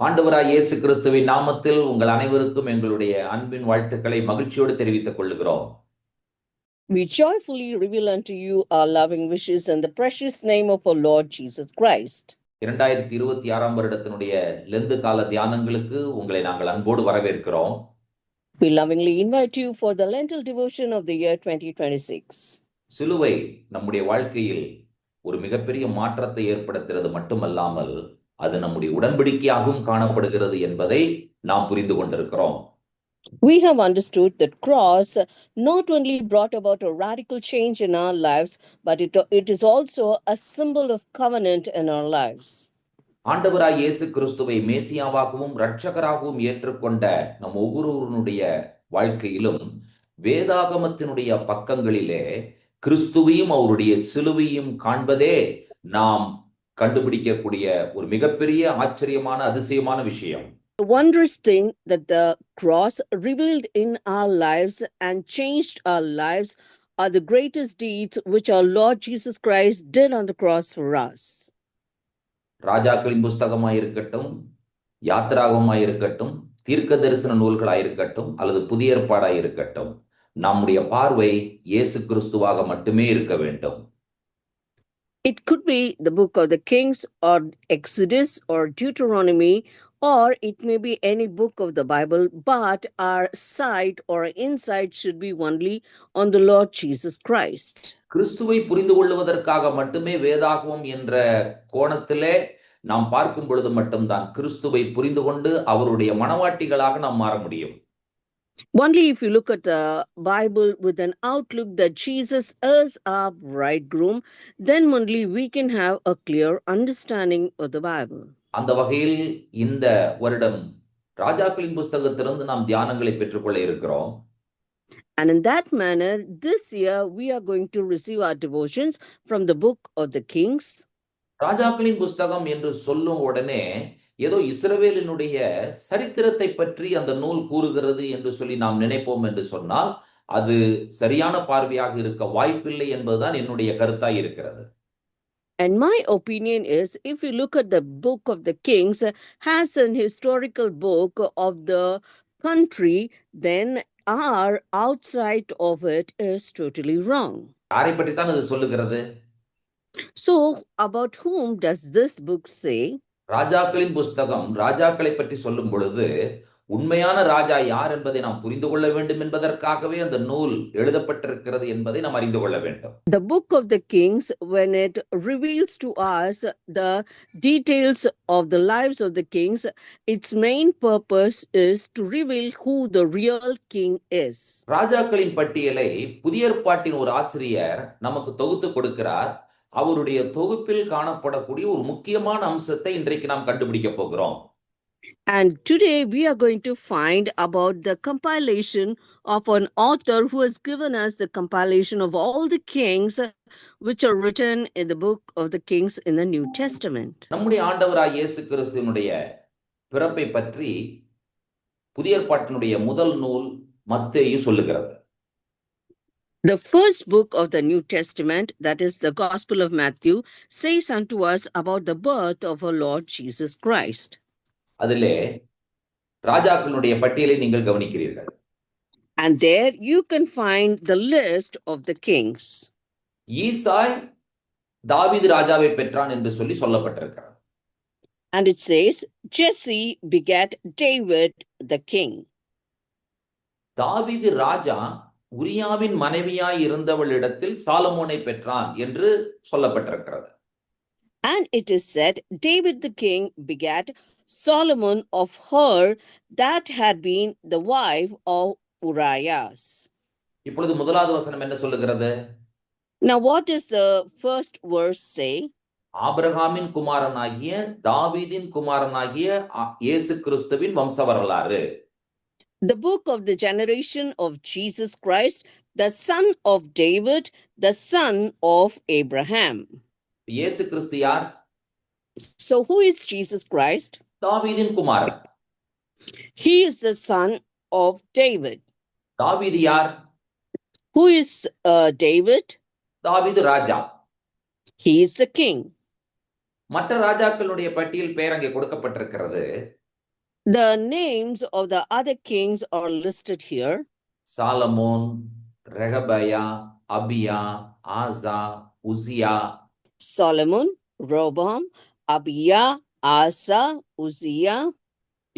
ஆண்டவராய் இயேசு கிறிஸ்துவின் நாமத்தில் உங்கள் அனைவருக்கும் எங்களுடைய அன்பின் வாழ்த்துக்களை மகிழ்ச்சியோடு தெரிவித்துக் கொள்கிறோம். We joyfully reveal unto you our loving wishes in the precious name of our Lord Jesus Christ. 2026 வருடத்தினுடைய லெந்து கால தியானங்களுக்கு உங்களை நாங்கள் அன்போடு வரவேற்கிறோம். We lovingly invite you for the Lenten devotion of the year 2026. சிலுவை நம்முடைய வாழ்க்கையில் ஒரு மிகப்பெரிய மாற்றத்தை ஏற்படுத்துகிறது மட்டுமல்லாமல் அது நம்முடைய உடன்படிக்கையாகவும் காணப்படுகிறது என்பதை நாம் புரிந்து கொண்டிருக்கிறோம். We have understood that cross not only brought about a radical change in our lives, but it is also a symbol of covenant in our lives. ஆண்டவராய் இயேசு கிறிஸ்துவை மேசியாவாகவும் இரட்சகராகவும் ஏற்றுக்கொண்ட நம் ஒவ்வொருவருடைய வாழ்க்கையிலும் வேதாகமத்தினுடைய பக்கங்களிலே கிறிஸ்துவையும் அவருடைய சிலுவையும் காண்பதே நாம் கண்டுபிடிக்கக்கூடிய ஒரு மிகப்பெரிய ஆச்சரியமான அதிசயமான விஷயம். The wondrous thing that the cross revealed in our lives and changed our lives are the greatest deeds which our Lord Jesus Christ did on the cross for us. ராஜாக்களின் புஸ்தகமாயிருக்கட்டும், யாத்திராகமாயிருக்கட்டும், தீர்க்க தரிசன நூல்களாயிருக்கட்டும் அல்லது புதிய ஏற்பாடாயிருக்கட்டும், நம்முடைய பார்வை இயேசு கிறிஸ்துவாக மட்டுமே இருக்க வேண்டும். It could be the book of the Kings or Exodus or Deuteronomy, or it may be any book of the Bible, but our sight or insight should be only on the Lord Jesus Christ. கிறிஸ்துவை புரிந்து கொள்வதற்காக மட்டுமே வேதாகமம் என்ற கோணத்திலே நாம் பார்க்கும் பொழுது மட்டும்தான் கிறிஸ்துவை புரிந்து கொண்டு அவருடைய மனவாட்டிகளாக நாம் மாற முடியும். Only if you look at the Bible with an outlook that Jesus is our bridegroom, then only we can have a clear understanding of the Bible. அந்த வகையில் இந்த வருடம் ராஜாக்களின் புஸ்தகத்திலிருந்து நாம் தியானங்களை பெற்றுக்கொள்ள இருக்கிறோம். And in that manner, this year we are going to receive our devotions from the book of the Kings. ராஜாக்களின் புஸ்தகம் என்று சொல்லும் உடனே ஏதோ இஸ்ரவேலினுடைய சரித்திரத்தை பற்றி அந்த நூல் கூறுகிறது என்று சொல்லி நாம் நினைப்போம் என்று சொன்னால் அது சரியான பார்வையாக இருக்க வாய்ப்பில்லை என்பதுதான் என்னுடைய கருத்தாய் இருக்கிறது. And my opinion is, if you look at the book of the Kings as an historical book of the country, then our outside of it is totally wrong. யாரை பற்றி தான் இது சொல்லுகிறது? So, about whom does this book say? ராஜாக்களின் புஸ்தகம் ராஜாக்களை பற்றி சொல்லும் பொழுது உண்மையான ராஜா யார் என்பதை நாம் புரிந்து கொள்ள வேண்டும் என்பதற்காகவே அந்த நூல் எழுதப்பட்டிருக்கிறது என்பதை நாம் அறிந்து கொள்ள வேண்டும். The book of the Kings, when it reveals to us the details of the lives of the kings, its main purpose is to reveal who the real king is. ராஜாக்களின் பட்டியலை புதிய ஏற்பாட்டின் ஒரு ஆசிரியர் நமக்கு தொகுத்து கொடுக்கிறார். அவருடைய தொகுப்பில் காணப்படக்கூடிய ஒரு முக்கியமான அம்சத்தை இன்றைக்கு நாம் கண்டுபிடிக்க போகிறோம். And today we are going to find about the compilation of an author who has given us the compilation of all the kings which are written in the book of the Kings in the New Testament. நம்முடைய ஆண்டவராய் இயேசு கிறிஸ்துவினுடைய பிறப்பை பற்றி புதிய ஏற்பாட்டினுடைய முதல் நூல் மத்தேயு சொல்லுகிறது. The first book of the New Testament, that is the Gospel of Matthew, says unto us about the birth of our Lord Jesus Christ. அதிலே ராஜாக்களுடைய பட்டியலை நீங்கள் கவனிக்கிறீர்கள். And there you can find the list of the kings. ஈசாய் தாவீது ராஜாவை பெற்றான் என்று சொல்லி சொல்லப்பட்டிருக்கிறது. And it says Jesse begat David the king. தாவீது ராஜா உரியாவின் மனைவியாய் இருந்தவளிடத்தில் சாலமோனை பெற்றான் என்று சொல்லப்பட்டிருக்கிறது. And it is said David the king begat Solomon of her that had been the wife of Urias. இப்பொழுது முதலாவது வசனம் என்ன சொல்லுகிறது? Now what does the first verse say? ஆபிரகாமின் குமாரனாகிய தாவீதின் குமாரனாகிய இயேசு கிறிஸ்துவின் வம்ச வரலாறு. The book of the generation of Jesus Christ, the son of David, the son of Abraham. இயேசு கிறிஸ்து யார்? So who is Jesus Christ? தாவீதின் குமாரன். He is the son of David. தாவீது யார்? Who is David? தாவீது ராஜா. He is the king. மற்ற ராஜாக்களுடைய பட்டியல் பெயர் அங்கே கொடுக்கப்பட்டிருக்கிறது. The names of the other kings are listed here. சாலமோன், ரெகபயா, அபியா, ஆசா, உசியா. Solomon, Rehoboam, Abijah, Asa, Uzziah.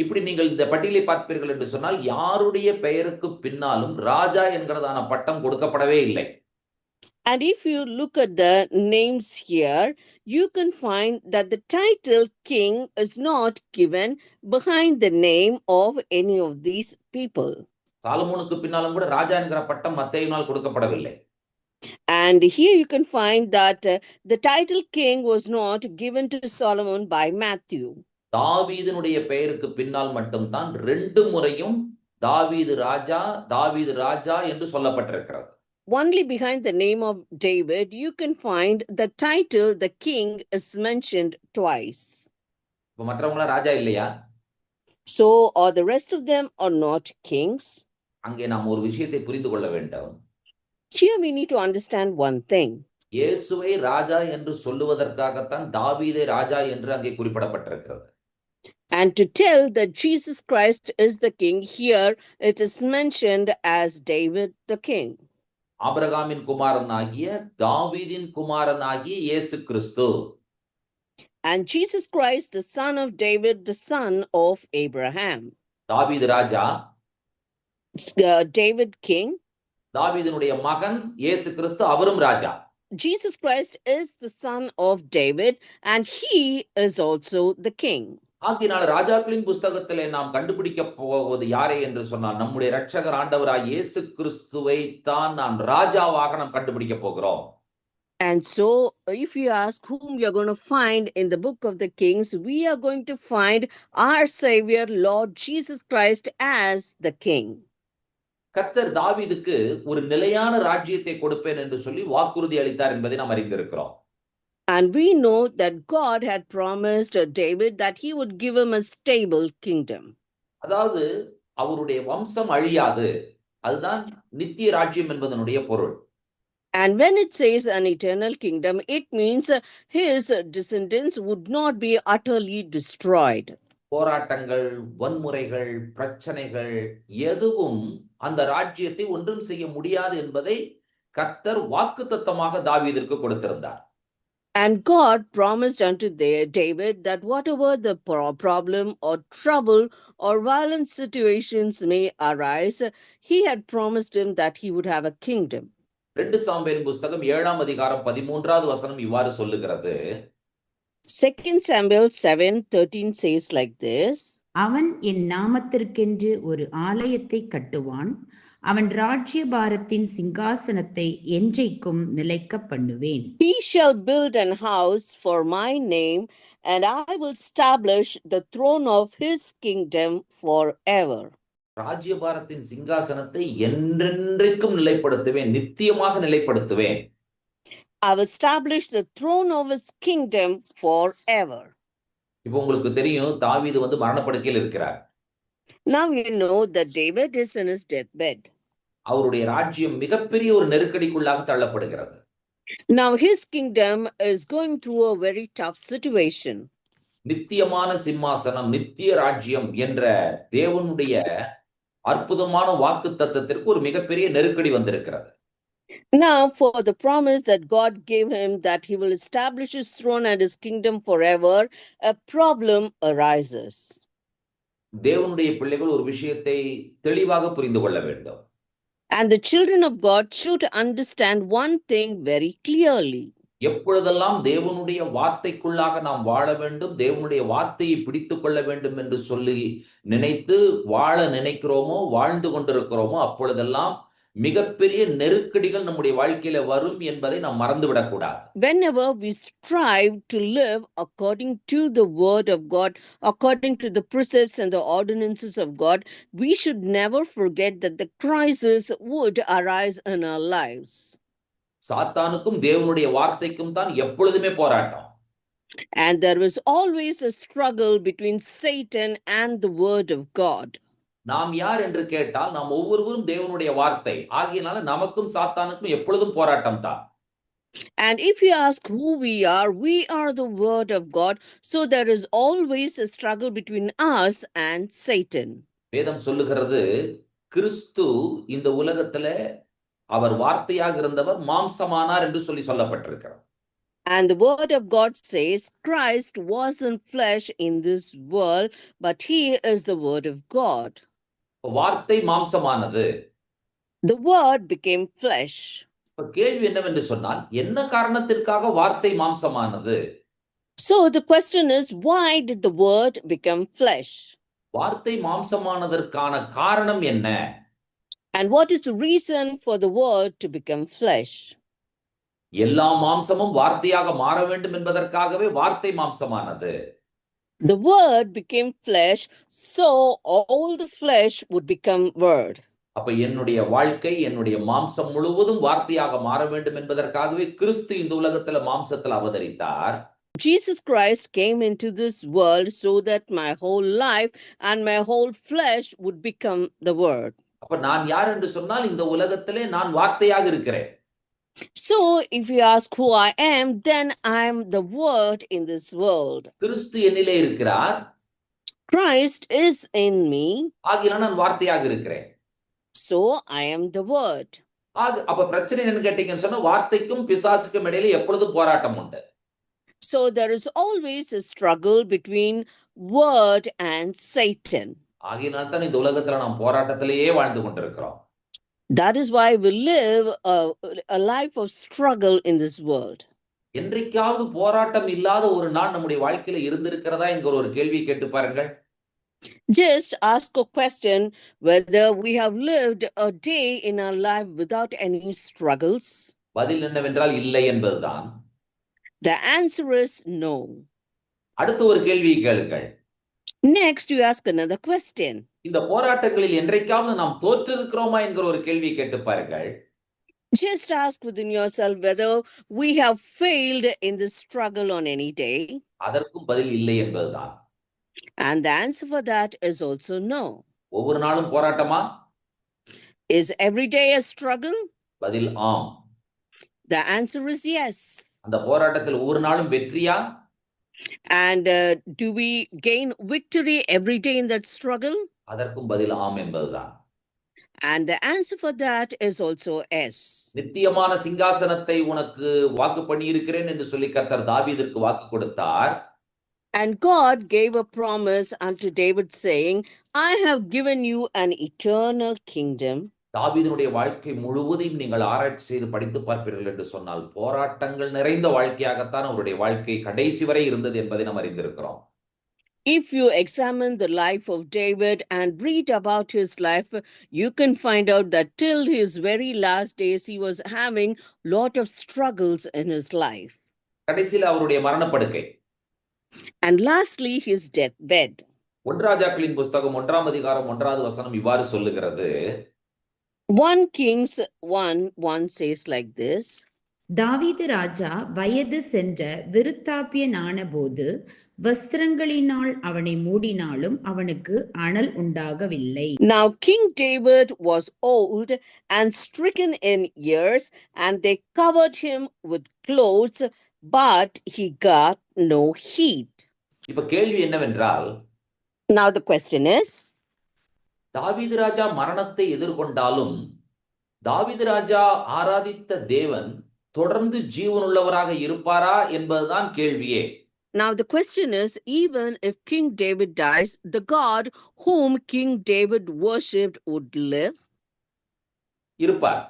இப்படி நீங்கள் இந்த பட்டியலை பார்ப்பீர்கள் என்று சொன்னால் யாருடைய பெயருக்கு பின்னாலும் ராஜா என்கிறதான பட்டம் கொடுக்கப்படவே இல்லை. And if you look at the names here, you can find that the title king is not given behind the name of any of these people. சாலமோனுக்கு பின்னாலும் கூட ராஜா என்கிற பட்டம் மத்தேயுவினால் கொடுக்கப்படவில்லை. And here you can find that the title king was not given to Solomon by Matthew. தாவீதினுடைய பெயருக்கு பின்னால் மட்டும்தான் 2 முறையும் தாவீது ராஜா என்று சொல்லப்பட்டிருக்கிறது. Only behind the name of David, you can find the title, the king, is mentioned twice. இப்ப மற்றவங்களா ராஜா இல்லையா? So, or the rest of them are not kings? அங்கே நாம் ஒரு விஷயத்தை புரிந்து கொள்ள வேண்டும். Here we need to understand one thing. இயேசுவை ராஜா என்று சொல்லுவதற்காகத்தான் தாவீதை ராஜா என்று அங்கே குறிப்பிடப்பட்டிருக்கிறது. And to tell that Jesus Christ is the king, here it is mentioned as David the king. ஆபிரகாமின் குமாரனாகிய தாவீதின் குமாரனாகிய இயேசு கிறிஸ்து. And Jesus Christ, the son of David, the son of Abraham. தாவீது ராஜா, David king. தாவீதினுடைய மகன் இயேசு கிறிஸ்து, அவரும் ராஜா. Jesus Christ is the son of David and he is also the king. ஆகினால் ராஜாக்களின் புஸ்தகத்திலே நாம் கண்டுபிடிக்க போவது யாரை என்று சொன்னால் நம்முடைய இரட்சகர் ஆண்டவராய் இயேசு கிறிஸ்துவை தான் நாம் ராஜாவாக நாம் கண்டுபிடிக்க போகிறோம். And so if you ask whom we are going to find in the book of the Kings, we are going to find our Savior, Lord Jesus Christ, as the king. கர்த்தர் தாவீதுக்கு ஒரு நிலையான ராஜ்யத்தை கொடுப்பேன் என்று சொல்லி வாக்குறுதி அளித்தார் என்பதை நாம் அறிந்திருக்கிறோம். And we know that God had promised David that he would give him a stable kingdom. அதாவது அவருடைய வம்சம் அழியாது, அதுதான் நித்திய ராஜ்யம் என்பதனுடைய பொருள். And when it says an eternal kingdom, it means his descendants would not be utterly destroyed. போராட்டங்கள், வன்முறைகள், பிரச்சனைகள் எதுவும் அந்த ராஜ்யத்தை ஒன்றும் செய்ய முடியாது என்பதை கர்த்தர் வாக்குத்தத்தமாக தாவீதிற்கு கொடுத்திருந்தார். And God promised unto David that whatever the problem or trouble or violent situations may arise, he had promised him that he would have a kingdom. 2 Samuel புஸ்தகம் 7ஆம் அதிகாரம் 13வது வசனம் இவ்வாறு சொல்லுகிறது. 2 Samuel 7:13 says like this. அவன் என் நாமத்திற்கென்று ஒரு ஆலயத்தை கட்டுவான், அவன் ராஜ்யபாரத்தின் சிங்காசனத்தை என்றைக்கும் நிலைக்க பண்ணுவேன். He shall build an house for my name, and I will establish the throne of his kingdom forever. ராஜ்யபாரத்தின் சிங்காசனத்தை என்றென்றைக்கும் நிலைப்படுத்துவேன், நித்தியமாக நிலைப்படுத்துவேன். I will establish the throne of his kingdom forever. இப்போ உங்களுக்கு தெரியும் தாவீது மரணப்படுக்கையில் இருக்கிறார். Now you know that David is in his deathbed. அவருடைய ராஜ்யம் மிகப்பெரிய ஒரு நெருக்கடிக்குள்ளாக தள்ளப்படுகிறது. Now his kingdom is going through a very tough situation. நித்தியமான சிம்மாசனம், நித்திய ராஜ்யம் என்ற தேவனுடைய அற்புதமான வாக்குத்தத்தத்திற்கு ஒரு மிகப்பெரிய நெருக்கடி வந்திருக்கிறது. Now for the promise that God gave him that he will establish his throne and his kingdom forever, a problem arises. தேவனுடைய பிள்ளைகள் ஒரு விஷயத்தை தெளிவாக புரிந்து கொள்ள வேண்டும். And the children of God should understand one thing very clearly. எப்பொழுதெல்லாம் தேவனுடைய வார்த்தைக்குள்ளாக நாம் வாழ வேண்டும், தேவனுடைய வார்த்தையை பிடித்துக் கொள்ள வேண்டும் என்று சொல்லி நினைத்து வாழ நினைக்கிறோமோ, வாழ்ந்து கொண்டிருக்கிறோமோ, அப்பொழுதெல்லாம் மிகப்பெரிய நெருக்கடிகள் நம்முடைய வாழ்க்கையில வரும் என்பதை நாம் மறந்துவிடக் கூடாது. Whenever we strive to live according to the word of God, according to the precepts and the ordinances of God, we should never forget that the crisis would arise in our lives. சாத்தானுக்கும் தேவனுடைய வார்த்தைக்கும் தான் எப்பொழுதுமே போராட்டம். And there is always a struggle between Satan and the word of God. நாம் யார் என்று கேட்டால் நாம் ஒவ்வொருவரும் தேவனுடைய வார்த்தை ஆகியனால நமக்கும் சாத்தானுக்கும் எப்பொழுதும் போராட்டம் தான். And if you ask who we are the Word of God. So there is always a struggle between us and Satan. வேதம் சொல்லுகிறது கிறிஸ்து இந்த உலகத்துல அவர் வார்த்தையாக இருந்தவர் மாம்சமானார் என்று சொல்லப்பட்டிருக்கிறது. And the Word of God says Christ was in flesh in this world, but he is the Word of God. வார்த்தை மாம்சமானது. The Word became flesh. கேள்வி என்னவென்று சொன்னால் என்ன காரணத்திற்காக வார்த்தை மாம்சமானது? So the question is, why did the Word become flesh? வார்த்தை மாம்சமானதற்கான காரணம் என்ன? And what is the reason for the Word to become flesh? எல்லா மாம்சமும் வார்த்தையாக மாற வேண்டும் என்பதற்காகவே வார்த்தை மாம்சமானது. The Word became flesh, so all the flesh would become Word. அப்ப என்னுடைய வாழ்க்கை, என்னுடைய மாம்சம் முழுவதும் வார்த்தையாக மாற வேண்டும் என்பதற்காகவே கிறிஸ்து இந்த உலகத்துல மாம்சத்தில் அவதரித்தார். Jesus Christ came into this world so that my whole life and my whole flesh would become the Word. அப்ப நான் யார் என்று சொன்னால் இந்த உலகத்திலே நான் வார்த்தையாக இருக்கிறேன். So if you ask who I am, then I am the Word in this world. கிறிஸ்து என்னிலே இருக்கிறார். Christ is in me. ஆகையால் நான் வார்த்தையாக இருக்கிறேன். So I am the Word. அப்ப பிரச்சனை என்னன்னு கேட்டீங்கன்னு சொன்னா வார்த்தைக்கும் பிசாசுக்கும் இடையில எப்பொழுதும் போராட்டம் உண்டு. So there is always a struggle between Word and Satan. ஆகையினால் தான் இந்த உலகத்துல நாம் போராட்டத்திலேயே வாழ்ந்து கொண்டிருக்கிறோம். That is why we live a life of struggle in this world. என்றைக்காவது போராட்டம் இல்லாத ஒரு நாள் நம்முடைய வாழ்க்கையில இருந்திருக்கிறதா என்கிற ஒரு கேள்வி கேட்டு பாருங்கள். Just ask a question whether we have lived a day in our life without any struggles. பதில் என்னவென்றால் இல்லை என்பதுதான். The answer is no. அடுத்த ஒரு கேள்வியை கேளுங்கள். Next, you ask another question. இந்த போராட்டங்களில் என்றைக்காவது நாம் தோற்றிருக்கிறோமா என்கிற ஒரு கேள்வி கேட்டு பாருங்கள். Just ask within yourself whether we have failed in this struggle on any day. அதற்கும் பதில் இல்லை என்பதுதான். And the answer for that is also no. ஒவ்வொரு நாளும் போராட்டமா? Is every day a struggle? பதில் ஆம். The answer is yes. அந்த போராட்டத்தில் ஒவ்வொரு நாளும் வெற்றியா? And do we gain victory every day in that struggle? அதற்கும் பதில் ஆம் என்பதுதான். And the answer for that is also yes. நித்தியமான சிங்காசனத்தை உனக்கு வாக்கு பண்ணி இருக்கிறேன் என்று சொல்லி கர்த்தர் தாவீதுக்கு வாக்கு கொடுத்தார். And God gave a promise unto David saying, I have given you an eternal kingdom. தாவீதுடைய வாழ்க்கை முழுவதையும் நீங்கள் ஆராய்ச்சி செய்து படித்து பார்ப்பீர்கள் என்று சொன்னால் போராட்டங்கள் நிறைந்த வாழ்க்கையாகத்தான் அவருடைய வாழ்க்கை கடைசி வரை இருந்தது என்பதை நாம் அறிந்திருக்கிறோம். If you examine the life of David and read about his life, you can find out that till his very last days, he was having lot of struggles in his life. கடைசியில் அவருடைய மரணப்படுக்கை. And lastly, his deathbed. 1 ராஜாக்களின் புஸ்தகம் 1ஆம் அதிகாரம் 1வது வசனம் இவ்வாறு சொல்லுகிறது. 1 Kings 1:1 says like this. தாவீது ராஜா வயது சென்ற விருத்தாப்பியனான போது வஸ்திரங்களினால் அவனை மூடினாலும் அவனுக்கு அனல் உண்டாகவில்லை. Now King David was old and stricken in years, and they covered him with clothes, but he got no heat. இப்ப கேள்வி என்னவென்றால், Now the question is, தாவீது ராஜா மரணத்தை எதிர்கொண்டாலும் தாவீது ராஜா ஆராதித்த தேவன் தொடர்ந்து ஜீவனுள்ளவராக இருப்பாரா என்பதுதான் கேள்வியே. Now the question is, even if King David dies, the God whom King David worshipped would live? இருப்பார்.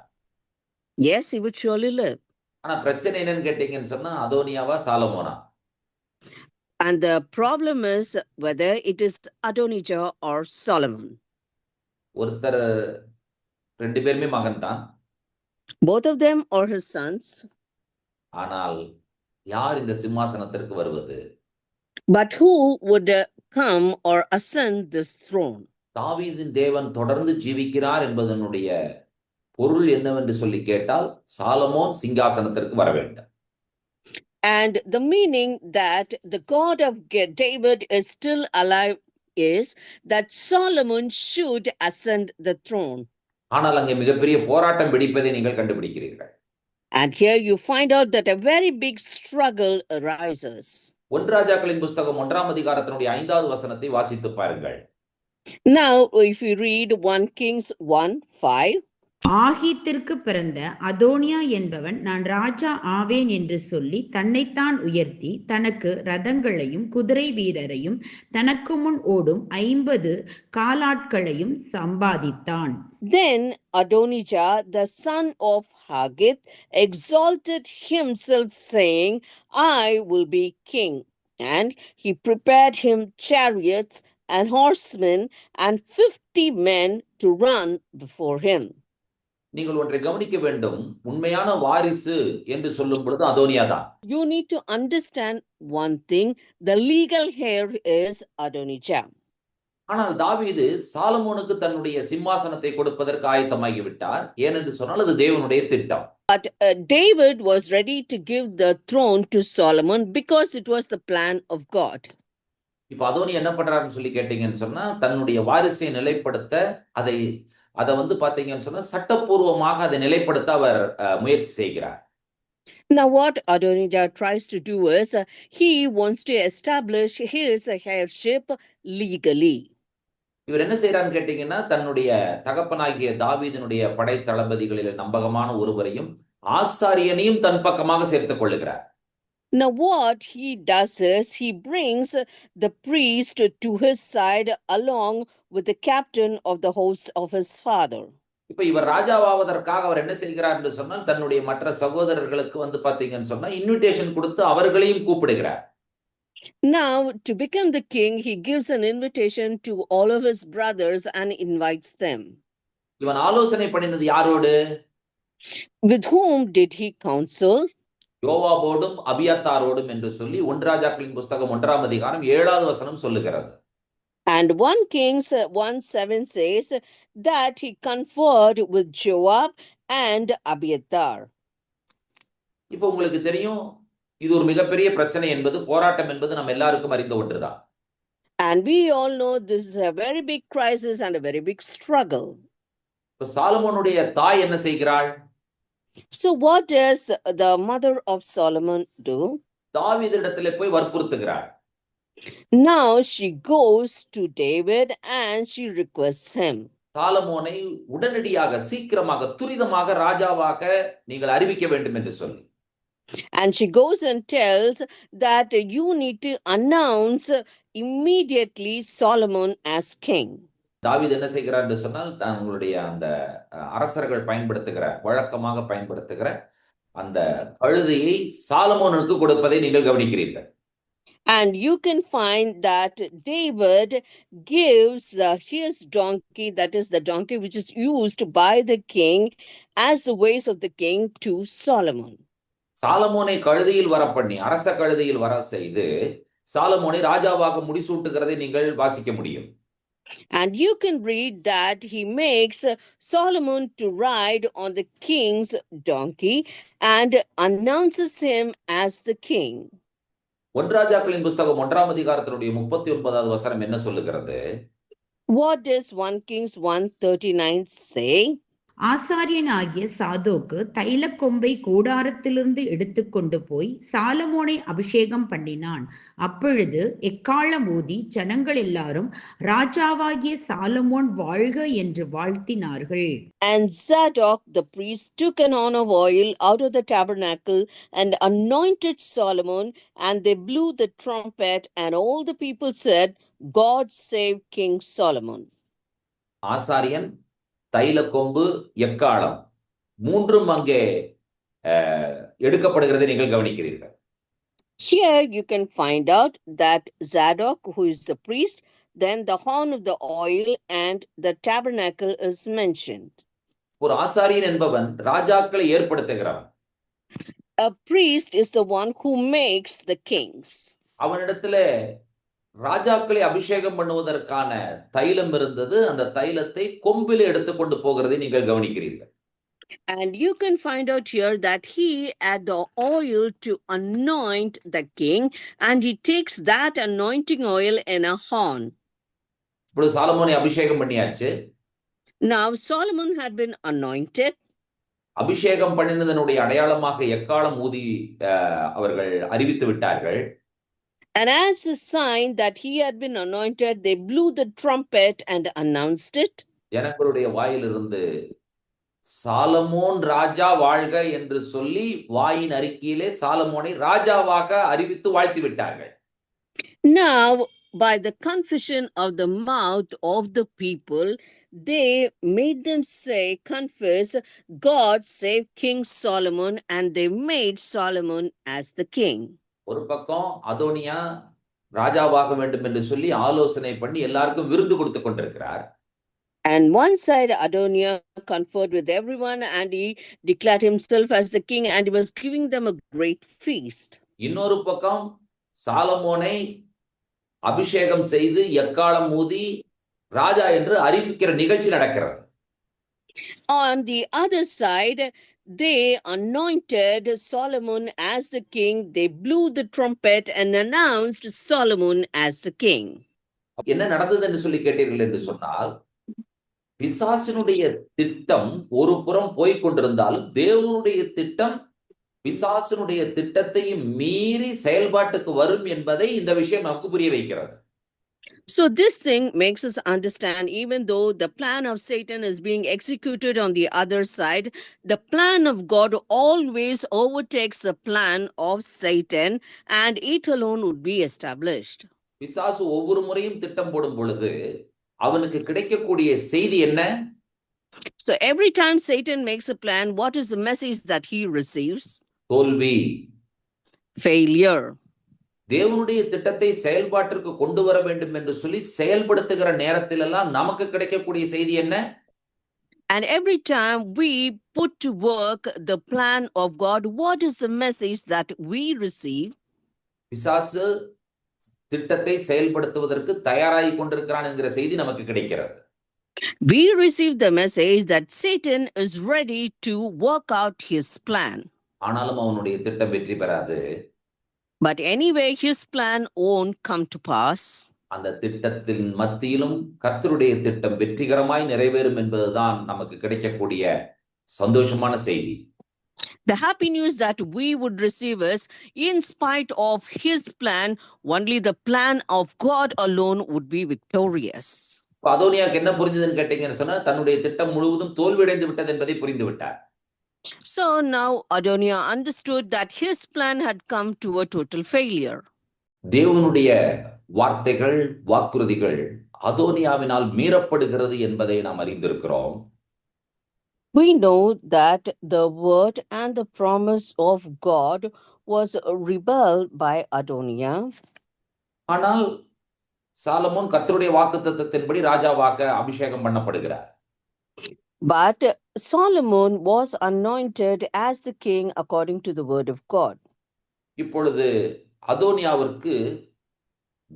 Yes, he would surely live. ஆனா பிரச்சனை என்னன்னு கேட்டீங்கன்னு சொன்னா அதோனியாவா சாலமோனா? And the problem is whether it is Adonijah or Solomon. ஒருத்தர் 2 பேருமே மகன் தான். Both of them are his sons. ஆனால் யார் இந்த சிம்மாசனத்திற்கு வருவது? But who would come or ascend this throne? தாவீதின் தேவன் தொடர்ந்து ஜீவிக்கிறார் என்பதனுடைய பொருள் என்னவென்று சொல்லி கேட்டால் சாலமோன் சிங்காசனத்திற்கு வர வேண்டும். And the meaning that the God of David is still alive is that Solomon should ascend the throne. ஆனால் அங்கே மிகப்பெரிய போராட்டம் வெடிப்பதை நீங்கள் கண்டுபிடிக்கிறீர்கள். And here you find out that a very big struggle arises. ஒன்றாஜாக்களின் புஸ்தகம் 1ஆம் அதிகாரத்தினுடைய 5வது வசனத்தை வாசித்து பாருங்கள். Now, if you read 1 Kings 1:5, ஆகீத்திற்கு பிறந்த அதோனியா என்பவன் நான் ராஜா ஆவேன் என்று சொல்லி தன்னைத்தான் உயர்த்தி தனக்கு ரதங்களையும் குதிரை வீரரையும் தனக்கு முன் ஓடும் 50 காலாட்களையும் சம்பாதித்தான். Then Adonijah, the son of Haggith, exalted himself, saying, I will be king. And he prepared him chariots and horsemen and 50 men to run before him. நீங்கள் ஒன்றை கவனிக்க வேண்டும். உண்மையான வாரிசு என்று சொல்லும் பொழுது அதோனியா தான். You need to understand one thing. The legal heir is Adonijah. ஆனால் தாவீது சாலமோனுக்கு தன்னுடைய சிம்மாசனத்தை கொடுப்பதற்கு ஆயத்தமாகி விட்டார். ஏனென்று சொன்னால் அது தேவனுடைய திட்டம். But David was ready to give the throne to Solomon because it was the plan of God. இப்ப அதோனி என்ன பண்றாருன்னு சொல்லி கேட்டீங்கன்னு சொன்னா தன்னுடைய வாரிசை நிலைப்படுத்த அதை பாத்தீங்கன்னு சொன்னா சட்டப்பூர்வமாக அதை நிலைப்படுத்த அவர் முயற்சி செய்கிறார். Now what Adonijah tries to do is he wants to establish his heirship legally. இவர் என்ன செய்யறான்னு கேட்டீங்கன்னா தன்னுடைய தகப்பனாகிய தாவீதினுடைய படை தளபதிகளில் நம்பகமான ஒருவரையும் ஆசாரியனையும் தன் பக்கமாக சேர்த்துக் கொள்ளுகிறார். Now what he does is he brings the priest to his side along with the captain of the host of his father. இப்ப இவர் ராஜாவாவதற்காக அவர் என்ன செய்கிறார் என்று சொன்னால் தன்னுடைய மற்ற சகோதரர்களுக்கு பாத்தீங்கன்னு சொன்னா இன்விடேஷன் கொடுத்து அவர்களையும் கூப்பிடுகிறார். Now to become the king, he gives an invitation to all of his brothers and invites them. இவன் ஆலோசனை பண்ணினது யாரோடு? With whom did he counsel? யோவாபோடும் அபியத்தாரோடும் என்று சொல்லி 1 ராஜாக்களின் புஸ்தகம் 1ஆம் அதிகாரம் 7வது வசனம் சொல்லுகிறது. And 1 Kings 1:7 says that he conferred with Joab and Abiathar. இப்போ உங்களுக்கு தெரியும் இது ஒரு மிகப்பெரிய பிரச்சனை என்பது போராட்டம் என்பது நம்ம எல்லாருக்கும் அறிந்த ஒன்றுதான். And we all know this is a very big crisis and a very big struggle. இப்போ சாலமோனுடைய தாய் என்ன செய்கிறாள்? So what does the mother of Solomon do? தாவீதிடத்திலே போய் வற்புறுத்துகிறாள். Now she goes to David and she requests him. சாலமோனை உடனடியாக சீக்கிரமாக துரிதமாக ராஜாவாக நீங்கள் அறிவிக்க வேண்டும் என்று சொல்லி. And she goes and tells that you need to announce immediately Solomon as king. தாவீது என்ன செய்கிறார் என்று சொன்னால் தங்களுடைய அந்த அரசர்கள் வழக்கமாக பயன்படுத்துகிற அந்த கழுதையை சாலமோனுக்கு கொடுப்பதை நீங்கள் கவனிக்கிறீர்கள். And you can find that David gives his donkey, that is the donkey which is used by the king as the ways of the king, to Solomon. சாலமோனை கழுதையில் வரப்பண்ணி அரச கழுதையில் வர செய்து சாலமோனை ராஜாவாக முடிசூட்டுகிறதை நீங்கள் வாசிக்க முடியும். And you can read that he makes Solomon to ride on the king's donkey and announces him as the king. 1 ராஜாக்களின் புஸ்தகம் 1ஆம் அதிகாரத்தினுடைய 39வது வசனம் என்ன சொல்லுகிறது? What does 1 Kings 1:39 say? ஆசாரியனாகிய சாதோக்கு தைலக்கொம்பை கூடாரத்திலிருந்து எடுத்துக்கொண்டு போய் சாலமோனை அபிஷேகம் பண்ணினான். அப்பொழுது எக்காளம் ஊதி ஜனங்கள் எல்லாரும் ராஜாவாகிய சாலமோன் வாழ்க என்று வாழ்த்தினார்கள். And Zadok the priest took an horn of oil out of the tabernacle and anointed Solomon, and they blew the trumpet, and all the people said, God save King Solomon. ஆசாரியன், தைலக்கொம்பு, எக்காளம் மூன்றும் அங்கே எடுக்கப்படுகிறதை நீங்கள் கவனிக்கிறீர்கள். Here you can find out that Zadok, who is the priest, then the horn of the oil and the tabernacle is mentioned. ஒரு ஆசாரியன் என்பவன் ராஜாக்களை ஏற்படுத்துகிறவன். A priest is the one who makes the kings. அவனிடத்துல ராஜாக்களை அபிஷேகம் பண்ணுவதற்கான தைலம் இருந்தது. அந்த தைலத்தை கொம்பில் எடுத்துக்கொண்டு போகிறதை நீங்கள் கவனிக்கிறீர்கள். And you can find out here that he had the oil to anoint the king, and he takes that anointing oil in a horn. இப்பொழுது சாலமோனை அபிஷேகம் பண்ணியாச்சு. Now Solomon had been anointed. அபிஷேகம் பண்ணினதனுடைய அடையாளமாக எக்காலம் ஊதி அவர்கள் அறிவித்து விட்டார்கள். And as a sign that he had been anointed, they blew the trumpet and announced it. ஜனங்களுடைய வாயிலிருந்து சாலமோன் ராஜா வாழ்க என்று சொல்லி வாயின் அறிக்கையிலே சாலமோனை ராஜாவாக அறிவித்து வாழ்த்தி விட்டார்கள். Now, by the confession of the mouth of the people, they made them confess, God save King Solomon, and they made Solomon as the king. ஒரு பக்கம் அதோனியா ராஜாவாக வேண்டும் என்று சொல்லி ஆலோசனை பண்ணி எல்லாருக்கும் விருந்து கொடுத்து கொண்டிருக்கிறார். And one side Adoniah conferred with everyone and he declared himself as the king and he was giving them a great feast. இன்னொரு பக்கம் சாலமோனை அபிஷேகம் செய்து எக்காலம் ஊதி ராஜா என்று அறிவிக்கிற நிகழ்ச்சி நடக்கிறது. On the other side, they anointed Solomon as the king. They blew the trumpet and announced Solomon as the king. என்ன நடந்தது என்று சொல்லி கேட்டீர்கள் என்று சொன்னால், பிசாசினுடைய திட்டம் ஒரு புறம் போய்க் கொண்டிருந்தாலும் தேவனுடைய திட்டம் பிசாசினுடைய திட்டத்தையும் மீறி செயல்பாட்டுக்கு வரும் என்பதை இந்த விஷயம் நமக்கு புரிய வைக்கிறது. So this thing makes us understand, even though the plan of Satan is being executed on the other side, the plan of God always overtakes the plan of Satan and it alone would be established. பிசாசு ஒவ்வொரு முறையும் திட்டம் போடும் பொழுது அவனுக்கு கிடைக்கக்கூடிய செய்தி என்ன? So every time Satan makes a plan, what is the message that he receives? தோல்வி, failure. தேவனுடைய திட்டத்தை செயல்பாட்டிற்கு கொண்டு வர வேண்டும் என்று சொல்லி செயல்படுத்துகிற நேரத்தில் எல்லாம் நமக்கு கிடைக்கக்கூடிய செய்தி என்ன? And every time we put to work the plan of God, what is the message that we receive? பிசாசு திட்டத்தை செயல்படுத்துவதற்கு தயாராகி கொண்டிருக்கிறான் என்கிற செய்தி நமக்கு கிடைக்கிறது. We receive the message that Satan is ready to work out his plan. ஆனாலும் அவனுடைய திட்டம் வெற்றி பெறாது. But anyway, his plan won't come to pass. அந்த திட்டத்தின் மத்தியிலும் கர்த்தருடைய திட்டம் வெற்றிகரமாய் நிறைவேறும் என்பதுதான் நமக்கு கிடைக்கக்கூடிய சந்தோஷமான செய்தி. The happy news that we would receive is, in spite of his plan, only the plan of God alone would be victorious. அதோனியாக்கு என்ன புரிஞ்சதுன்னு கேட்டீங்கன்னு சொன்னா, தன்னுடைய திட்டம் முழுவதும் தோல்வியடைந்து விட்டது என்பதை புரிந்து விட்டார். So now Adoniah understood that his plan had come to a total failure. தேவனுடைய வார்த்தைகள், வாக்குறுதிகள் அதோனியாவினால் மீறப்படுகிறது என்பதை நாம் அறிந்திருக்கிறோம். We know that the word and the promise of God was rebelled by Adoniah. ஆனால் சாலமோன் கர்த்தருடைய வாக்குத்தத்தத்தின்படி ராஜாவாக அபிஷேகம் பண்ணப்படுகிறார். But Solomon was anointed as the king according to the word of God. இப்பொழுது அதோனியாவிற்கு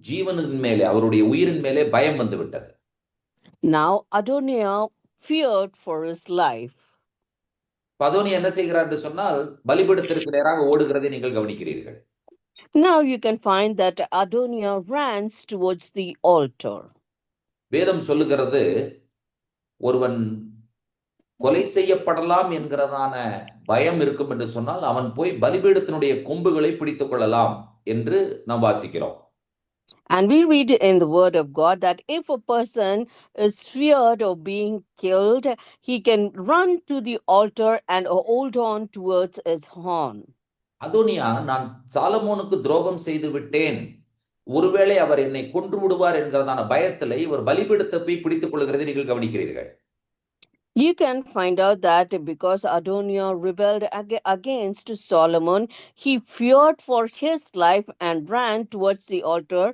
ஜீவனின் மேலே, அவருடைய உயிரின் மேலே பயம் வந்து விட்டது. Now Adoniah feared for his life. அதோனியா என்ன செய்கிறார் என்று சொன்னால், பலிபீடத்திற்கு நேராக ஓடுகிறதை நீங்கள் கவனிக்கிறீர்கள். Now you can find that Adoniah runs towards the altar. வேதம் சொல்லுகிறது, ஒருவன் கொலை செய்யப்படலாம் என்கிறதான பயம் இருக்கும் என்று சொன்னால் அவன் போய் பலிபீடத்தினுடைய கொம்புகளை பிடித்துக் கொள்ளலாம் என்று நாம் வாசிக்கிறோம். And we read in the word of God that if a person is feared of being killed, he can run to the altar and hold on towards his horn. அதோனியா, நான் சாலமோனுக்கு துரோகம் செய்து விட்டேன், ஒருவேளை அவர் என்னை கொன்று விடுவார் என்கிறதான பயத்தில் இவர் பலிபீடத்தை போய் பிடித்துக் கொள்கிறதை நீங்கள் கவனிக்கிறீர்கள். You can find out that because Adoniah rebelled against Solomon, he feared for his life and ran towards the altar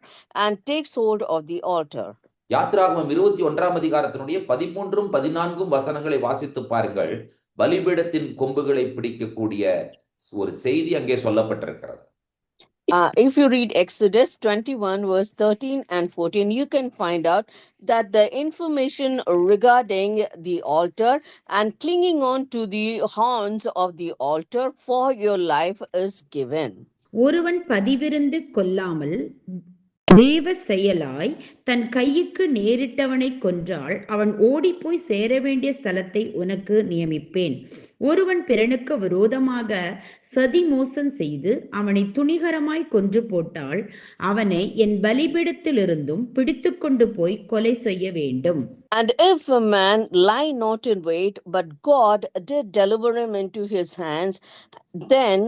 and takes hold of the altar. யாத்திராகமம் 21ஆம் அதிகாரத்தினுடைய 13 14 வசனங்களை வாசித்து பாருங்கள். பலிபீடத்தின் கொம்புகளை பிடிக்கக்கூடிய ஒரு செய்தி அங்கே சொல்லப்பட்டிருக்கிறது. If you read Exodus 21 verse 13 and 14, you can find out that the information regarding the altar and clinging on to the horns of the altar for your life is given. ஒருவன் பதிவிருந்து கொள்ளாமல் தேவ செயலாய் தன் கைக்கு நேரிட்டவனை கொன்றால் அவன் ஓடிப்போய் சேர வேண்டிய ஸ்தலத்தை உனக்கு நியமிப்பேன். ஒருவன் பிறனுக்கு விரோதமாக சதி மோசம் செய்து அவனை துணிகரமாய் கொன்று போட்டால் அவனை என் பலிபீடத்திலிருந்தும் பிடித்து கொண்டு போய் கொலை செய்ய வேண்டும். And if a man lie not in wait, but God did deliver him into his hands, then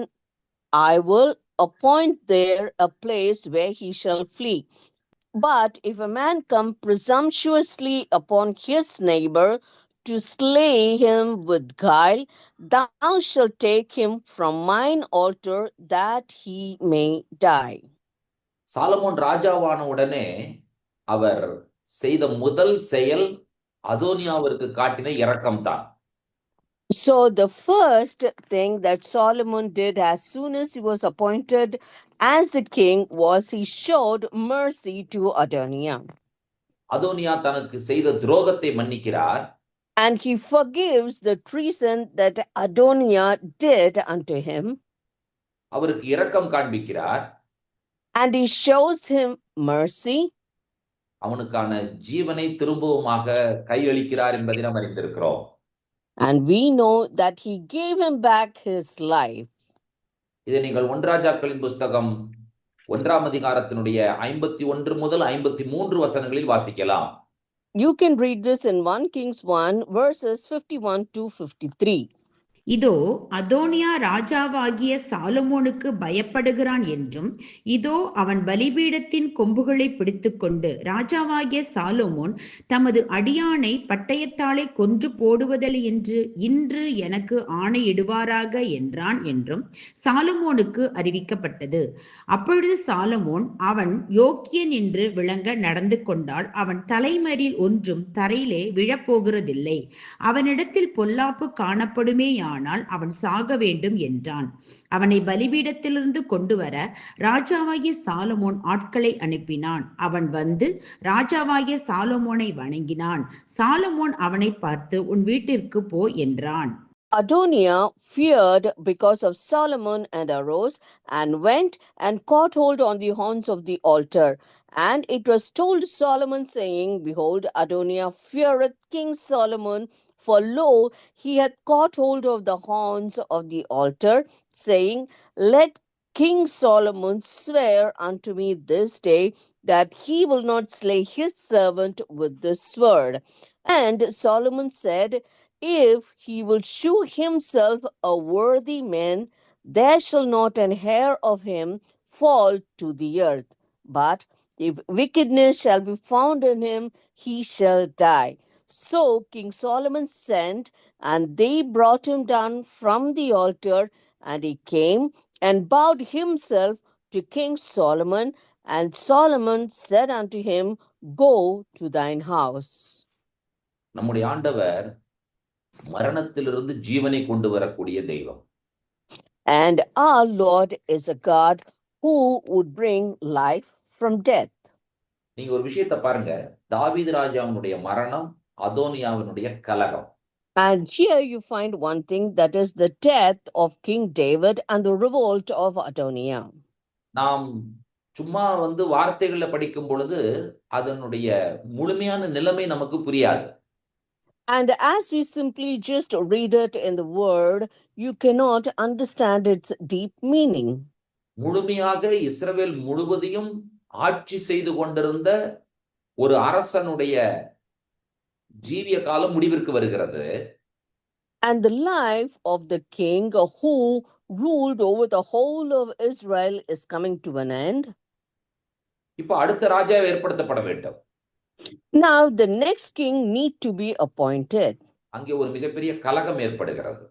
I will appoint there a place where he shall flee. But if a man come presumptuously upon his neighbor to slay him with guile, thou shalt take him from mine altar that he may die. Solomon ராஜாவான உடனே அவர் செய்த முதல் செயல் அதோனியாவிற்கு காட்டின இரக்கம்தான். So the first thing that Solomon did as soon as he was appointed as the king was he showed mercy to Adoniah. அதோனியா தனக்கு செய்த துரோகத்தை மன்னிக்கிறார். And he forgives the treason that Adoniah did unto him. அவருக்கு இரக்கம் காண்பிக்கிறார். And he shows him mercy. அவனுக்கான ஜீவனை திரும்பவுமாக கையளிக்கிறார் என்பதை நாம் அறிந்திருக்கிறோம். And we know that he gave him back his life. இதை நீங்கள் 1 ராஜாக்களின் புஸ்தகம் 1ஆம் அதிகாரத்தினுடைய 51 முதல் 53 வசனங்களில் வாசிக்கலாம். You can read this in 1 Kings 1 verses 51 to 53. இதோ அதோனியா ராஜாவாகிய சாலமோனுக்கு பயப்படுகிறான் என்றும், இதோ அவன் பலிபீடத்தின் கொம்புகளை பிடித்துக்கொண்டு ராஜாவாகிய சாலமோன் தமது அடியானை பட்டயத்தாலே கொன்று போடுவதில்லை என்று இன்று எனக்கு ஆணையிடுவாராக என்றான் என்றும் சாலமோனுக்கு அறிவிக்கப்பட்டது. அப்பொழுது சாலமோன் அவன் யோக்கியன் என்று விளங்க நடந்து கொண்டால் அவன் தலைமறில் ஒன்றும் தரையிலே விழப்போகிறதில்லை. அவனிடத்தில் பொல்லாப்பு காணப்படுமேயானால் அவன் சாக வேண்டும் என்றான். அவனை பலிபீடத்திலிருந்து கொண்டு வர ராஜாவாகிய சாலமோன் ஆட்களை அனுப்பினான். அவன் வந்து ராஜாவாகிய சாலமோனை வணங்கினான். சாலமோன் அவனை பார்த்து, உன் வீட்டிற்கு போ என்றான். Adoniah feared because of Solomon and arose and went and caught hold on the horns of the altar. And it was told Solomon, saying, Behold, Adoniah feareth King Solomon, for lo, he hath caught hold of the horns of the altar, saying, Let King Solomon swear unto me this day that he will not slay his servant with the sword. And Solomon said, If he will shew himself a worthy man, there shall not an hair of him fall to the earth. But if wickedness shall be found in him, he shall die. So King Solomon sent, and they brought him down from the altar, and he came and bowed himself to King Solomon. And Solomon said unto him, Go to thine house. நம்முடைய ஆண்டவர் மரணத்திலிருந்து ஜீவனை கொண்டு வரக்கூடிய தெய்வம். And our Lord is a God who would bring life from death. நீங்க ஒரு விஷயத்தை பாருங்க, தாவீது ராஜாவினுடைய மரணம் அதோனியாவினுடைய கலகம். And here you find one thing, that is the death of King David and the revolt of Adoniah. நாம் சும்மா வார்த்தைகளை படிக்கும் பொழுது அதனுடைய முழுமையான நிலைமை நமக்கு புரியாது. And as we simply just read it in the word, you cannot understand its deep meaning. முழுமையாக இஸ்ரவேல் முழுவதையும் ஆட்சி செய்து கொண்டிருந்த ஒரு அரசனுடைய ஜீவிய காலம் முடிவிற்கு வருகிறது. And the life of the king who ruled over the whole of Israel is coming to an end. இப்போ அடுத்த ராஜா ஏற்படுத்தப்பட வேண்டும். Now the next king need to be appointed. அங்கே ஒரு மிகப்பெரிய கலகம் ஏற்படுகிறது.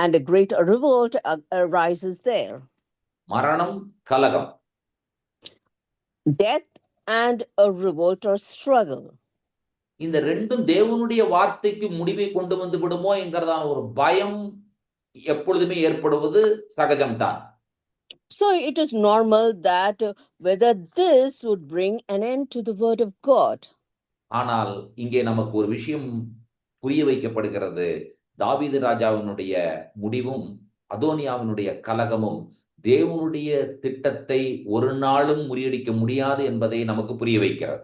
And a great revolt arises there. மரணம், கலகம். Death and a revolt or struggle. இந்த ரெண்டும் தேவனுடைய வார்த்தைக்கு முடிவை கொண்டு வந்து விடுமோ என்கிறதான ஒரு பயம் எப்பொழுதுமே ஏற்படுவது சகஜம்தான். So it is normal that whether this would bring an end to the word of God. ஆனால் இங்கே நமக்கு ஒரு விஷயம் புரிய வைக்கப்படுகிறது. தாவீது ராஜாவினுடைய முடிவும் அதோனியாவினுடைய கலகமும் தேவனுடைய திட்டத்தை ஒரு நாளும் முறியடிக்க முடியாது என்பதை நமக்கு புரிய வைக்கிறது.